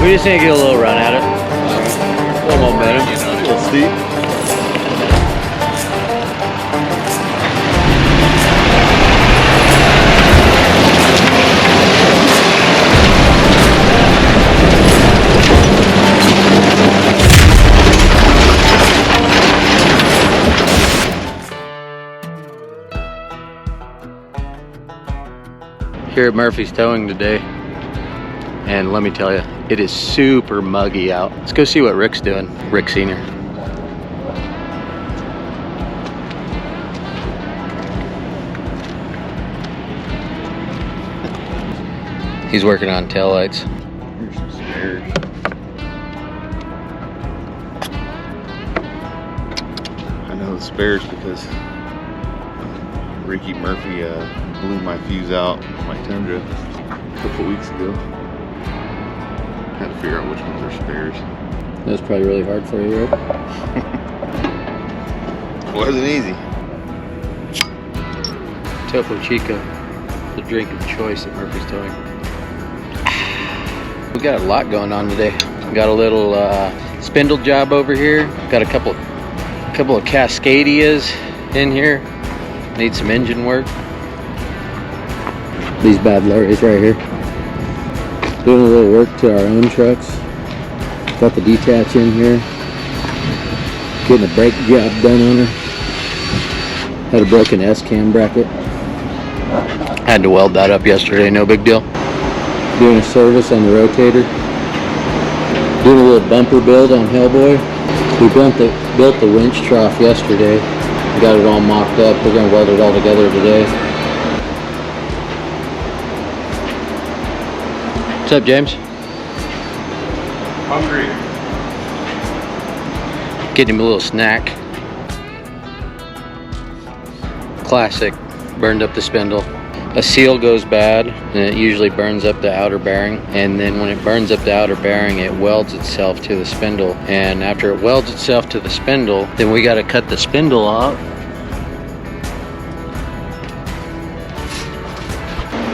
We just need to get a little run at it. A little momentum. A little steep. Here at Murphy's Towing today, and let me tell you, it is super muggy out. Let's go see what Rick's doing. Rick Sr. He's working on taillights. Here's some spares. I know the spares because Ricky Murphy blew my fuse out on my Tundra a couple weeks ago. Had to figure out which ones are spares. That was probably really hard for you, Rick. It wasn't easy. Topo Chico, the drink of choice at Murphy's Towing. We got a lot going on today. We got a little spindle job over here. Got a couple of Cascadias in here. Need some engine work. These bad lorries right here. Doing a little work to our own trucks. Got the detach in here. Getting a brake job done on her. Had a broken S-cam bracket. Had to weld that up yesterday, no big deal. Doing a service on the rotator. Doing a little bumper build on HELLBOY. We built the winch trough yesterday. Got it all mocked up. We're going to weld it all together today. What's up, James? Hungry. Getting him a little snack. Classic. Burned up the spindle. A seal goes bad and it usually burns up the outer bearing, and then when it burns up the outer bearing it welds itself to the spindle, and after it welds itself to the spindle then we got to cut the spindle off.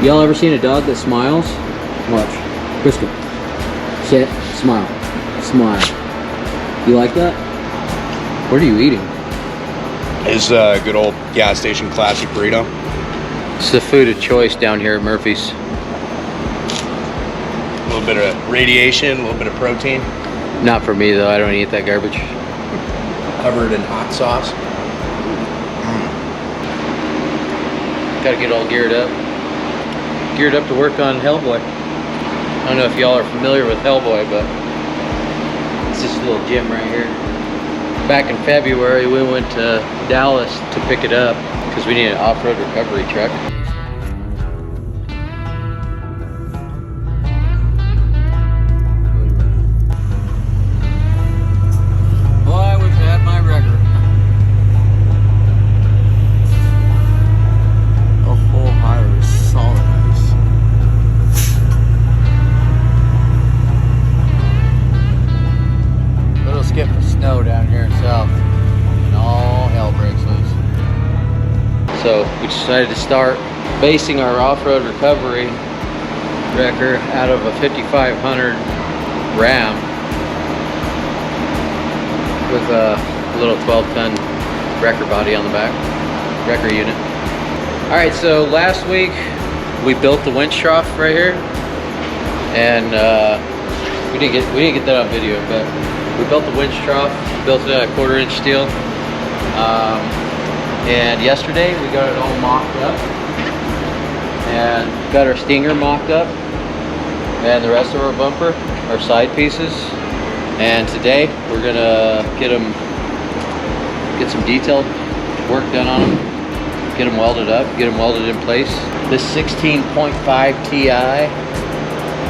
Y'all ever seen a dog that smiles? Watch. Kristen. Sit. Smile. Smile. You like that? What are you eating? Is a good old gas station classic burrito. It's the food of choice down here at Murphy's. A little bit of radiation, a little bit of protein. Not for me though, I don't eat that garbage. Covered in hot sauce. Gotta get all geared up. Geared up to work on HELLBOY. I don't know if y'all are familiar with HELLBOY, but it's this little gym right here. Back in February, we went to Dallas to pick it up because we need an off-road recovery truck. Boy, I wish I had my record. A full hire is solid ice. Little skip of snow down here south, and all hell breaks loose. So we decided to start basing our off-road recovery wrecker out of a 5500 Ram with a little 12-ton wrecker body on the back, wrecker unit. All right, so last week we built the winch trough right here, and we didn't get that on video, but we built the winch trough, built it out of 1/4 inch steel. And yesterday we got it all mocked up and got our stinger mocked up and the rest of our bumper, our side pieces. And today we're gonna get some detailed work done on them, get them welded up, get them welded in place. This 16.5 Ti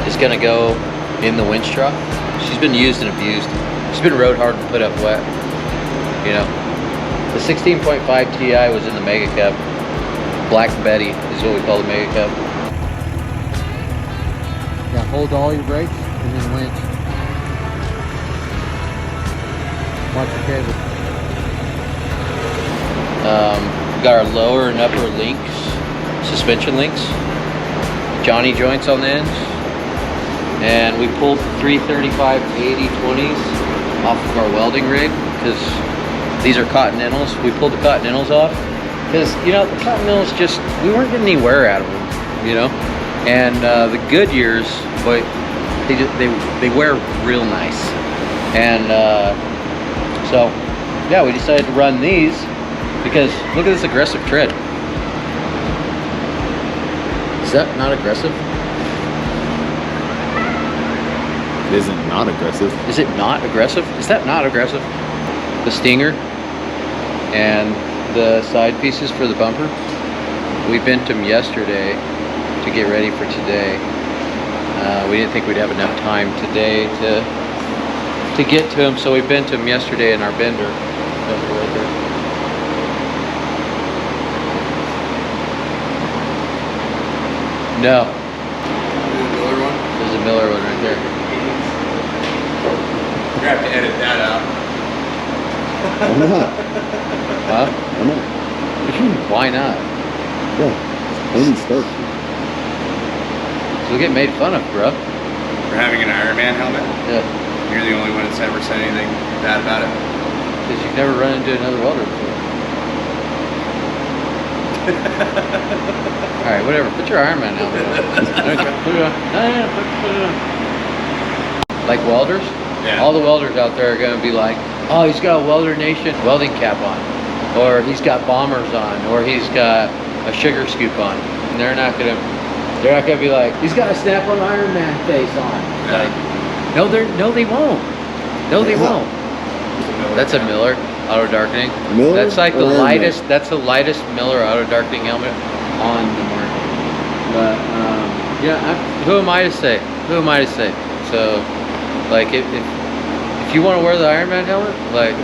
is gonna go in the winch trough. She's been used and abused. She's been rode hard and put up wet, you know. The 16.5 Ti was in the Mega Cab. Black Betty is what we call the Mega Cab. Yeah, hold all your brakes and then winch. Watch your cable. Got our lower and upper links, suspension links, Johnny joints on the ends, and we pulled 335 80/20s off of our welding rig because these are Continentals. We pulled the Continentals off because, you know, the Continentals just, we weren't getting any wear out of them, you know. And the Goodyears, boy, they wear real nice. And so yeah, we decided to run these because look at this aggressive tread. Is that not aggressive? It isn't not aggressive. Is it not aggressive? Is that not aggressive? The stinger and the side pieces for the bumper, we bent them yesterday to get ready for today. We didn't think we'd have enough time today to get to them, so we bent them yesterday in our bender. Right there. No. Miller one? There's a Miller one right there. You're gonna have to edit that out. Why not? Huh? Why not? Why not? Yeah. Only start. We'll get made fun of, bro. For having an Iron Man helmet? Yeah. You're the only one that's ever said anything bad about it. Because you've never run into another welder before. Alright, whatever. Put your Iron Man helmet on. Okay, put it on. No, put it on. Like welders? Yeah. All the welders out there are going to be like, oh, he's got a Welder Nation welding cap on. Or he's got bombers on. Or he's got a sugar scoop on. And they're not going to be like, he's got a Snap-on Iron Man face on. Yeah. Like, no, they won't. No, they won't. That's a Miller auto darkening. Miller? That's like the Or lightest. Iron Man? That's the lightest Miller auto darkening helmet on the market. But yeah, who am I to say? Who am I to say? So, like, if you want to wear the Iron Man helmet, like,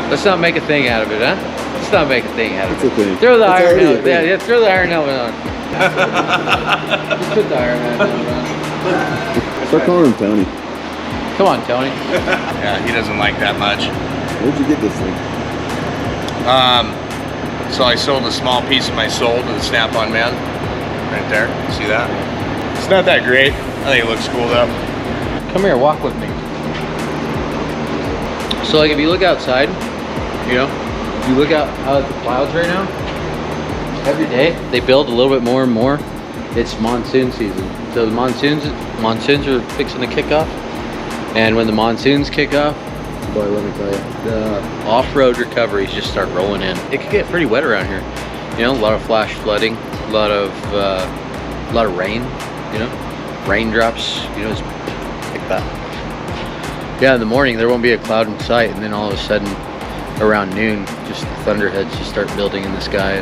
let's not make a thing out of it, huh? Let's not make a thing out of it. It's okay. Throw the It's Iron already a helmet. thing. Yeah, throw the Iron helmet on. Just put the Iron Man helmet on. Start calling him Tony. Come on, Tony. Yeah, he doesn't like that much. Where'd you get this thing? So I sold a small piece of my soul to the Snap-on man. Right there. See that? It's not that great. I think it looks cool though. Come here, walk with me. So like if you look outside, you know, you look out at the clouds right now, every day they build a little bit more and more. It's monsoon season. So the monsoons are fixing to kick off. And when the monsoons kick off, boy, let me tell you, the off-road recoveries just start rolling in. It can get pretty wet around here. You know, a lot of flash flooding, a lot of rain, you know, raindrops, you know, it's like that. Yeah, in the morning there won't be a cloud in sight, and then all of a sudden around noon, just the thunderheads just start building in the sky,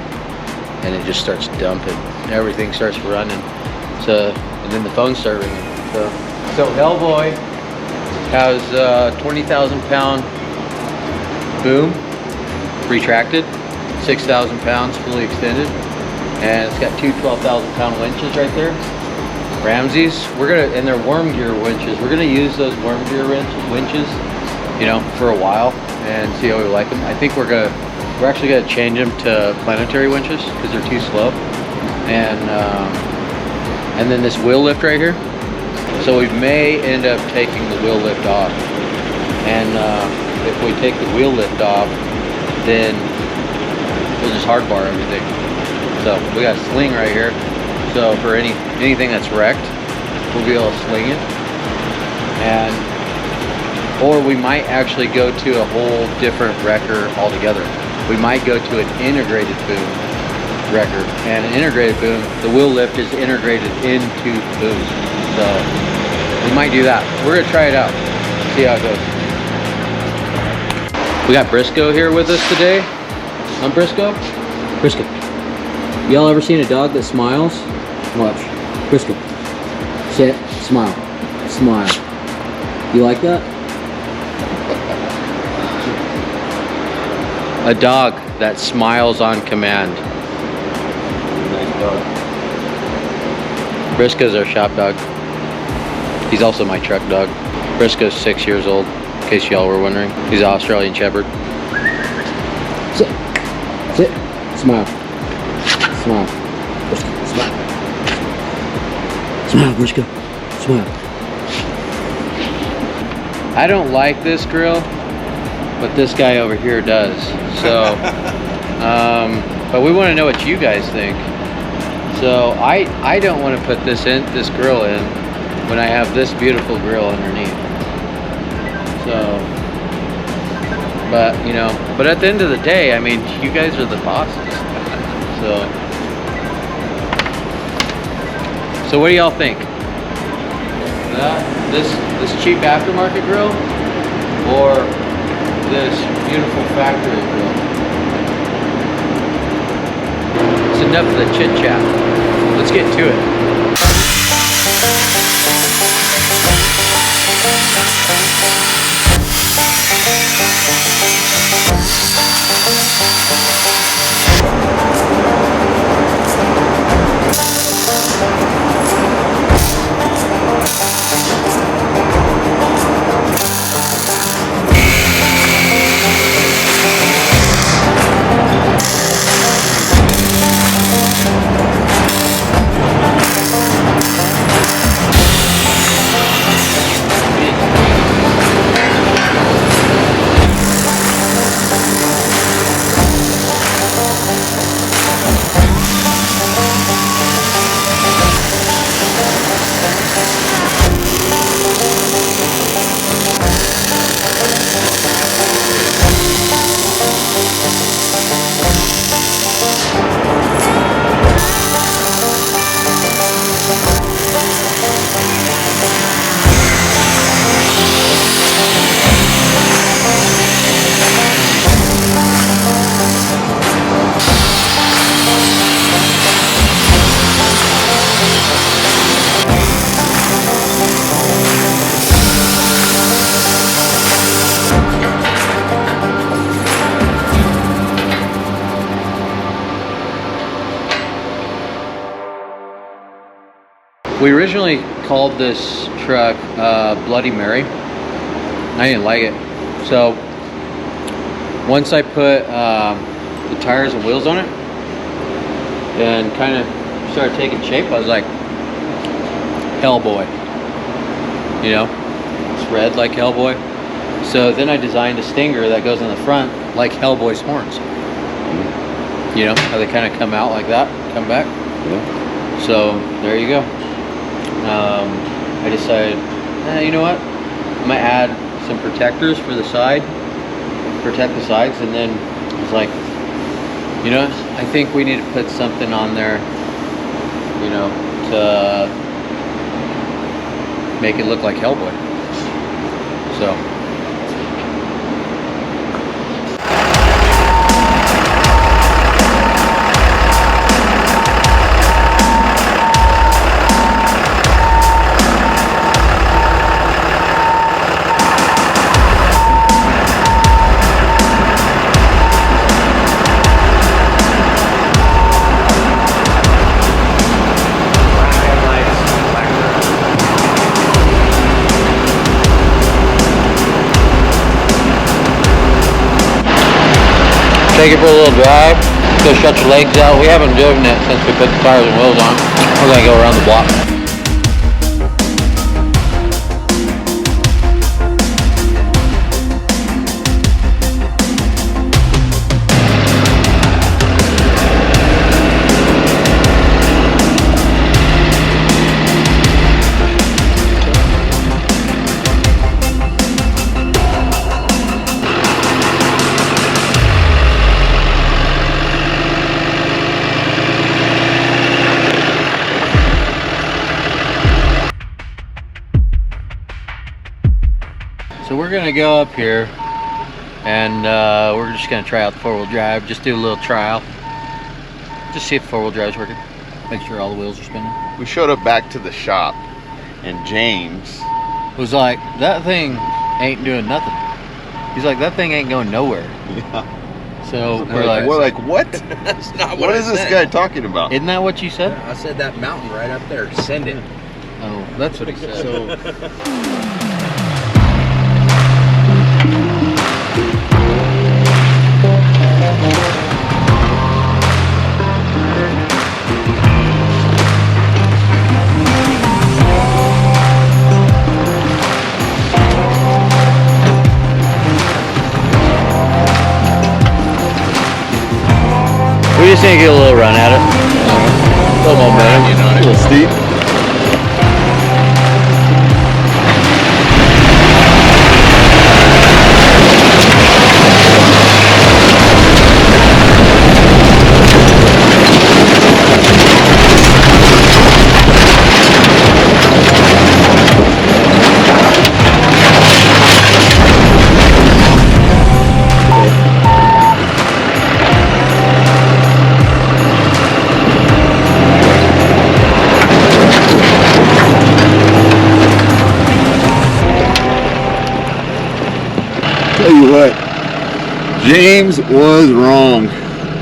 and it just starts dumping. Everything starts running. So, and then the phones start ringing. So HELLBOY has a 20,000 pound boom, retracted, 6,000 pounds fully extended, and it's got two 12,000 pound winches right there. Ramsey's, and they're worm gear winches. We're gonna use those worm gear winches, you know, for a while and see how we like them. I think we're actually gonna change them to planetary winches because they're too slow. And then this wheel lift right here. So we may end up taking the wheel lift off. And if we take the wheel lift off, then we'll just hard bar everything. So we got a sling right here. So for anything that's wrecked, we'll be able to sling it. Or we might actually go to a whole different wrecker altogether. We might go to an integrated boom wrecker. And an integrated boom, the wheel lift is integrated into the boom. So we might do that. We're gonna try it out, see how it goes. We got Briscoe here with us today. I'm Briscoe. Briscoe. Y'all ever seen a dog that smiles? Watch. Briscoe. Sit. Smile. Smile. You like that? A dog that smiles on command. Nice dog. Briscoe's our shop dog. He's also my truck dog. Briscoe's 6 years old, in case y'all were wondering. He's an Australian Shepherd. Sit. Sit. Smile. Smile. Briscoe, smile. Smile, Briscoe. Smile. I don't like this grill, but this guy over here does. So, but we want to know what you guys think. So I don't want to put this grill in when I have this beautiful grill underneath. So, but you know, but at the end of the day, I mean, you guys are the bosses. So what do y'all think? This cheap aftermarket grill or this beautiful factory grill? It's enough of the chit chat. Let's get to it. We originally called this truck Bloody Mary. I didn't like it. So once I put the tires and wheels on it and kind of started taking shape, I was like, HELLBOY. You know, it's red like HELLBOY. So then I designed a stinger that goes in the front like HELLBOY's horns. You know, how they kind of come out like that, come back. Yeah. So there you go. I decided, you know what? I'm gonna add some protectors for the side, protect the sides, and then I was like, you know, I think we need to put something on there, you know, to make it look like HELLBOY. So. Take it for a little drive, go shut your legs out. We haven't driven it since we put the tires and wheels on. We're gonna go around the block. So we're gonna go up here and we're just gonna try out the four-wheel drive, just do a little trial. Just see if the four-wheel drive's working. Make sure all the wheels are spinning. We showed up back to the shop and James Was like, that thing ain't doing nothing. He's like, that thing ain't going nowhere. Yeah. So we're like, what? That's not What is this guy talking about? Isn't that what you said? I said that mountain right up there, send it. Oh, that's what he said. So just need to get a little run at it. A little momentum. You know what I A mean? little steep. Tell you what, James was wrong.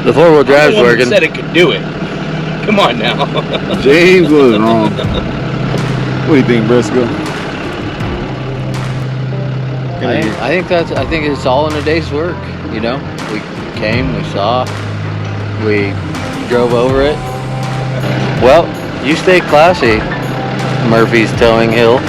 The four-wheel I'm drive's the one that working. said it could do it. Come on now. James was wrong. What do you think, Briscoe? I think it's all in a day's work. You know, we came, we saw, we drove over it. Well, you stay classy, Murphy's Towing Hill.